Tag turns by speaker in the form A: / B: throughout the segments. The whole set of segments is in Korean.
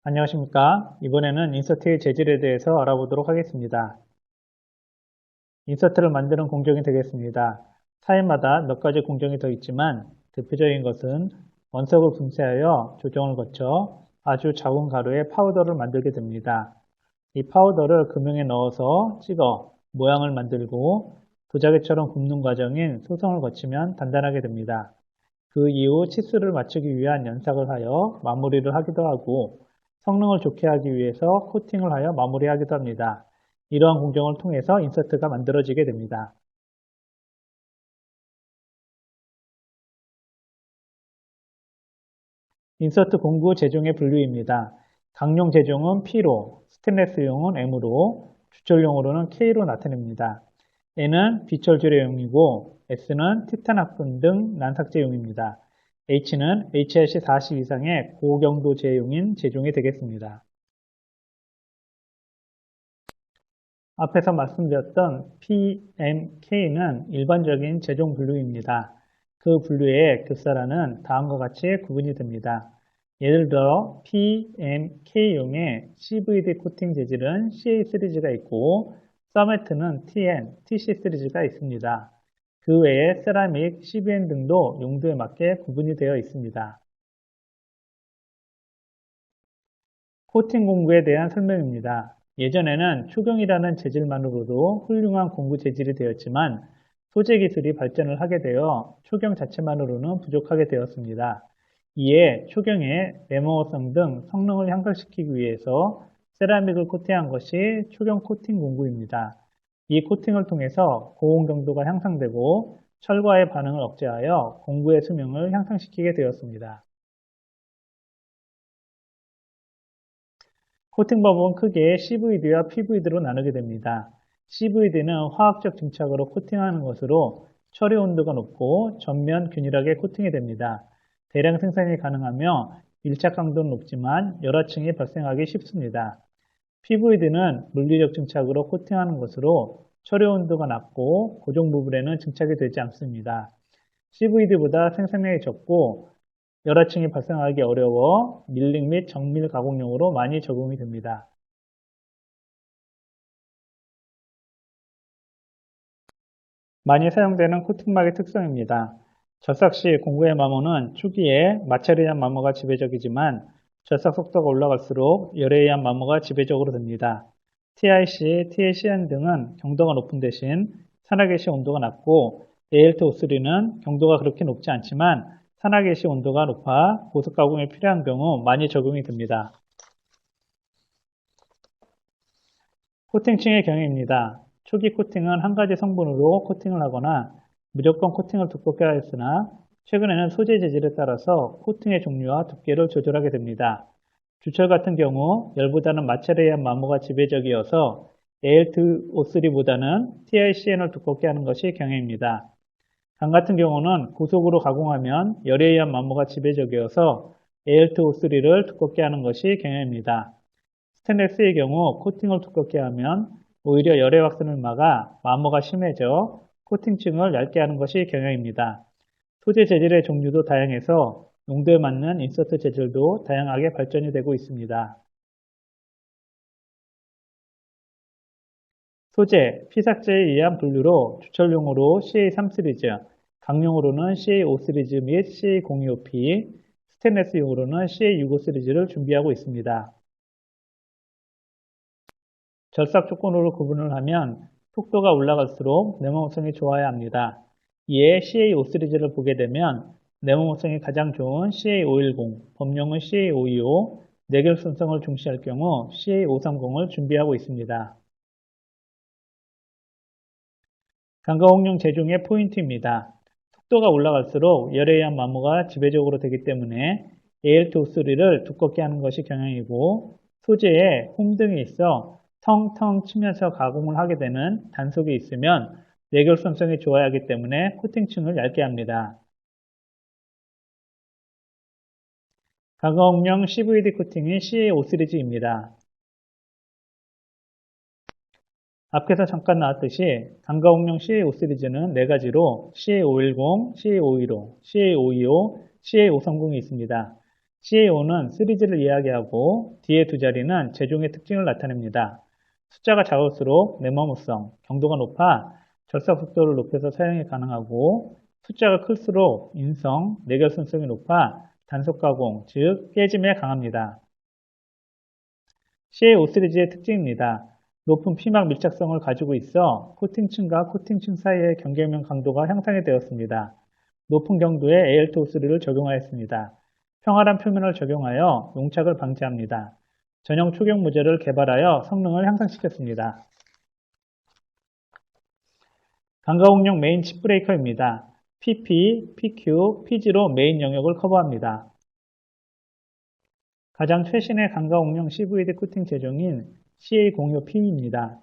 A: 안녕하십니까. 이번에는 인서트의 재질에 대해서 알아보도록 하겠습니다. 인서트를 만드는 공정이 되겠습니다. 타입마다 몇 가지 공정이 더 있지만 대표적인 것은 원석을 분쇄하여 조정을 거쳐 아주 작은 가루의 파우더를 만들게 됩니다. 이 파우더를 금형에 넣어서 찍어 모양을 만들고 도자기처럼 굽는 과정인 소성을 거치면 단단하게 됩니다. 그 이후 치수를 맞추기 위한 연삭을 하여 마무리를 하기도 하고 성능을 좋게 하기 위해서 코팅을 하여 마무리하기도 합니다. 이러한 공정을 통해서 인서트가 만들어지게 됩니다. 인서트 공구 제종의 분류입니다. 강용 제종은 P로, 스테인리스용은 M으로, 주철용으로는 K로 나타냅니다. N은 비철 주례용이고 S는 티탄 합금 등 난삭제용입니다. H는 HRC 40 이상의 고경도 제용인 제종이 되겠습니다. 앞에서 말씀드렸던 PMK는 일반적인 제종 분류입니다. 그 분류의 급사라는 다음과 같이 구분이 됩니다. 예를 들어 PMK용의 CVD 코팅 재질은 CA 시리즈가 있고 서메트는 TN, TC 시리즈가 있습니다. 그 외에 세라믹, CBN 등도 용도에 맞게 구분이 되어 있습니다. 코팅 공구에 대한 설명입니다. 예전에는 초경이라는 재질만으로도 훌륭한 공구 재질이 되었지만 소재 기술이 발전을 하게 되어 초경 자체만으로는 부족하게 되었습니다. 이에 초경의 내모성 등 성능을 향상시키기 위해서 세라믹을 코팅한 것이 초경 코팅 공구입니다. 이 코팅을 통해서 고온 경도가 향상되고 철과의 반응을 억제하여 공구의 수명을 향상시키게 되었습니다. 코팅 방법은 크게 CVD와 PVD로 나누게 됩니다. CVD는 화학적 증착으로 코팅하는 것으로 처리 온도가 높고 전면 균일하게 코팅이 됩니다. 대량 생산이 가능하며 밀착 강도는 높지만 열화층이 발생하기 쉽습니다. PVD는 물리적 증착으로 코팅하는 것으로 처리 온도가 낮고 고정 부분에는 증착이 되지 않습니다. CVD보다 생산량이 적고 열화층이 발생하기 어려워 밀링 및 정밀 가공용으로 많이 적용이 됩니다. 많이 사용되는 코팅막의 특성입니다. 절삭 시 공구의 마모는 초기에 마찰에 의한 마모가 지배적이지만 절삭 속도가 올라갈수록 열에 의한 마모가 지배적으로 됩니다. TIC, TACN 등은 경도가 높은 대신 산화계 시 온도가 낮고 ALT53는 경도가 그렇게 높지 않지만 산화계 시 온도가 높아 고속 가공이 필요한 경우 많이 적용이 됩니다. 코팅층의 경우입니다. 초기 코팅은 한 가지 성분으로 코팅을 하거나 무조건 코팅을 두껍게 하였으나 최근에는 소재 재질에 따라서 코팅의 종류와 두께를 조절하게 됩니다. 주철 같은 경우 열보다는 마찰에 의한 마모가 지배적이어서 ALT53보다는 TICN을 두껍게 하는 것이 경향입니다. 강 같은 경우는 고속으로 가공하면 열에 의한 마모가 지배적이어서 ALT53를 두껍게 하는 것이 경향입니다. 스테인리스의 경우 코팅을 두껍게 하면 오히려 열의 확산을 막아 마모가 심해져 코팅층을 얇게 하는 것이 경향입니다. 소재 재질의 종류도 다양해서 용도에 맞는 인서트 재질도 다양하게 발전이 되고 있습니다. 소재, 피삭제에 의한 분류로 주철용으로 CA3 시리즈, 강용으로는 CA5 시리즈 및 CA025P, 스테인리스용으로는 CA65 시리즈를 준비하고 있습니다. 절삭 조건으로 구분을 하면 속도가 올라갈수록 내모성이 좋아야 합니다. 이에 CA5 시리즈를 보게 되면 내모성이 가장 좋은 CA510, 범용은 CA525, 내결선성을 중시할 경우 CA530을 준비하고 있습니다. 강가옥용 제종의 포인트입니다. 속도가 올라갈수록 열에 의한 마모가 지배적으로 되기 때문에 ALT53를 두껍게 하는 것이 경향이고 소재에 홈등이 있어 텅텅 치면서 가공을 하게 되는 단속이 있으면 내결선성이 좋아야 하기 때문에 코팅층을 얇게 합니다. 강가옥용 CVD 코팅이 CA5 시리즈입니다. 앞에서 잠깐 나왔듯이 강가옥용 CA5 시리즈는 4가지로 CA510, CA515, CA525, CA530이 있습니다. CA5는 시리즈를 이야기하고 뒤에 두 자리는 제종의 특징을 나타냅니다. 숫자가 작을수록 내머무성, 경도가 높아 절삭 속도를 높여서 사용이 가능하고 숫자가 클수록 인성, 내결선성이 높아 단속 가공, 즉 깨짐에 강합니다. CA5 시리즈의 특징입니다. 높은 피막 밀착성을 가지고 있어 코팅층과 코팅층 사이의 경계면 강도가 향상이 되었습니다. 높은 경도의 AL2O3를 적용하였습니다. 평활한 표면을 적용하여 용착을 방지합니다. 전용 초경 모재를 개발하여 성능을 향상시켰습니다. 강가공용 메인 칩 브레이커입니다. PP, PQ, PG로 메인 영역을 커버합니다. 가장 최신의 강가공용 CVD 코팅 제종인 CA05P입니다.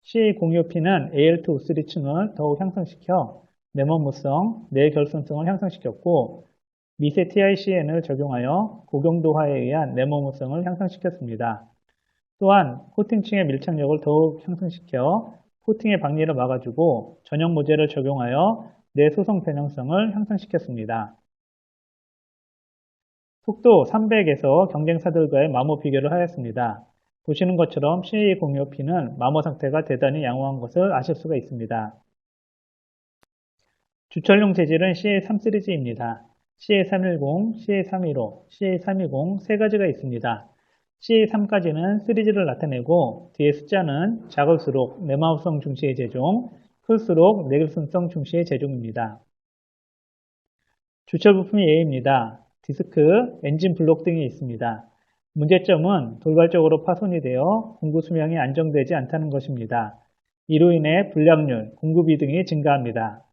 A: CA05P는 AL2O3 층을 더욱 향상시켜 내머무성, 내결선성을 향상시켰고 미세 TICN을 적용하여 고경도화에 의한 내머무성을 향상시켰습니다. 또한 코팅층의 밀착력을 더욱 향상시켜 코팅의 박리를 막아주고 전용 모재를 적용하여 내소성 변형성을 향상시켰습니다. 속도 300에서 경쟁사들과의 마모 비교를 하였습니다. 보시는 것처럼 CA05P는 마모 상태가 대단히 양호한 것을 아실 수가 있습니다. 주철용 재질은 CA3 시리즈입니다. CA310, CA315, CA320 세 가지가 있습니다. CA3까지는 시리즈를 나타내고 뒤에 숫자는 작을수록 내마우성 중시의 제종, 클수록 내결선성 중시의 제종입니다. 주철 부품이 A입니다. 디스크, 엔진 블록 등이 있습니다. 문제점은 돌발적으로 파손이 되어 공구 수명이 안정되지 않다는 것입니다. 이로 인해 불량률, 공급비 등이 증가합니다.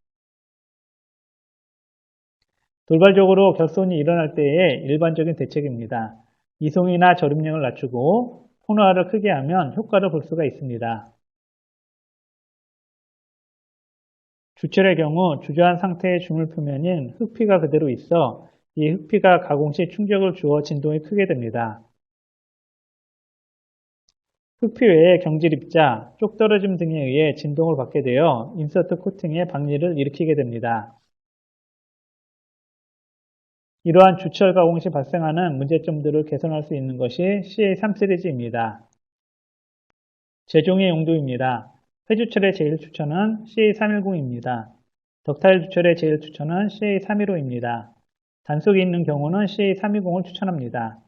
A: 돌발적으로 결손이 일어날 때의 일반적인 대책입니다. 이송이나 저립력을 낮추고 코너화를 크게 하면 효과를 볼 수가 있습니다. 주철의 경우 주저한 상태의 주물 표면인 흑피가 그대로 있어 이 흑피가 가공 시 충격을 주어 진동이 크게 됩니다. 흑피 외에 경질 입자, 쪽 떨어짐 등에 의해 진동을 받게 되어 인서트 코팅의 박리를 일으키게 됩니다. 이러한 주철 가공 시 발생하는 문제점들을 개선할 수 있는 것이 CA3 시리즈입니다. 제종의 용도입니다. 회주철의 제일 추천은 CA310입니다. 덕타일 주철의 제일 추천은 CA315입니다. 단속이 있는 경우는 CA320을 추천합니다.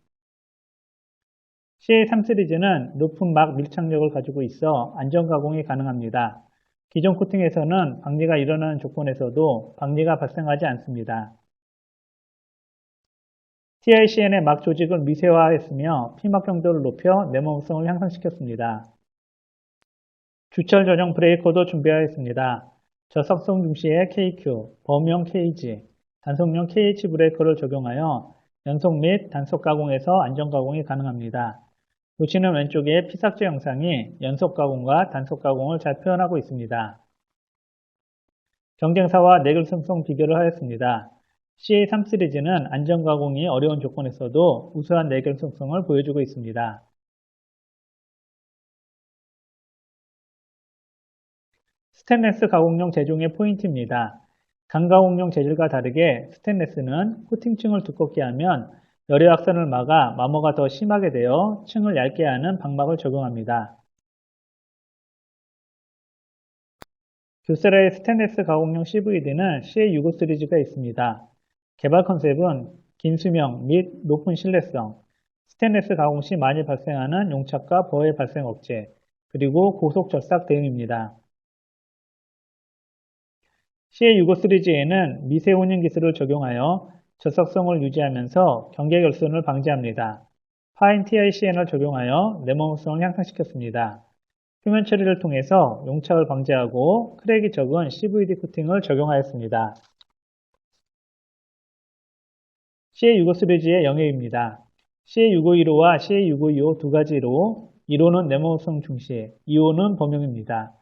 A: CA3 시리즈는 높은 막 밀착력을 가지고 있어 안전 가공이 가능합니다. 기존 코팅에서는 박리가 일어나는 조건에서도 박리가 발생하지 않습니다. TICN의 막 조직을 미세화했으며 피막 경도를 높여 내모성을 향상시켰습니다. 주철 전용 브레이커도 준비하였습니다. 저속성 중시의 KQ, 범용 KG, 단속용 KH 브레이커를 적용하여 연속 및 단속 가공에서 안전 가공이 가능합니다. 보시는 왼쪽의 피삭제 영상이 연속 가공과 단속 가공을 잘 표현하고 있습니다. 경쟁사와 내결성성 비교를 하였습니다. CA3 시리즈는 안전 가공이 어려운 조건에서도 우수한 내결성성을 보여주고 있습니다. 스테인리스 가공용 제종의 포인트입니다. 강가공용 재질과 다르게 스테인리스는 코팅층을 두껍게 하면 열의 확산을 막아 마모가 더 심하게 되어 층을 얇게 하는 방막을 적용합니다. 교세라의 스테인리스 가공용 CVD는 CA65 시리즈가 있습니다. 개발 컨셉은 긴 수명 및 높은 신뢰성, 스테인리스 가공 시 많이 발생하는 용착과 버의 발생 억제, 그리고 고속 절삭 대응입니다. CA65 시리즈에는 미세 혼용 기술을 적용하여 절삭성을 유지하면서 경계 결손을 방지합니다. 파인 TICN을 적용하여 내모성을 향상시켰습니다. 표면 처리를 통해서 용착을 방지하고 크랙이 적은 CVD 코팅을 적용하였습니다. CA65 시리즈의 영역입니다. CA6515와 CA6525 두 가지로 1호는 내모성 중시, 2호는 범용입니다.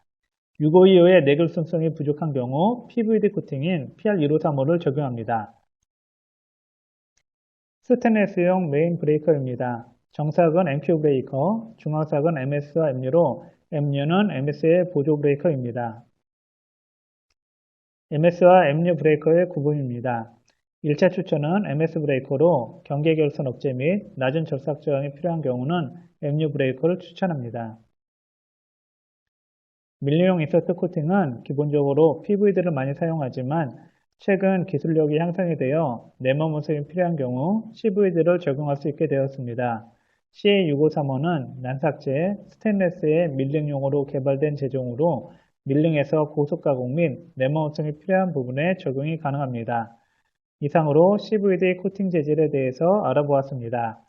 A: 6525의 내결선성이 부족한 경우 PVD 코팅인 PR1535를 적용합니다. 스테인리스용 메인 브레이커입니다. 정삭은 MQ 브레이커, 중앙삭은 MS와 MU로 MU는 MS의 보조 브레이커입니다. MS와 MU 브레이커의 구분입니다. 1차 추천은 MS 브레이커로 경계 결선 억제 및 낮은 절삭 저항이 필요한 경우는 MU 브레이커를 추천합니다. 밀리용 인서트 코팅은 기본적으로 PVD를 많이 사용하지만 최근 기술력이 향상이 되어 네모 모습이 필요한 경우 CVD를 적용할 수 있게 되었습니다. CA6535는 난삭제, 스테인레스의 밀링용으로 개발된 제종으로 밀링에서 고속 가공 및 네모성이 필요한 부분에 적용이 가능합니다. 이상으로 CVD 코팅 재질에 대해서 알아보았습니다.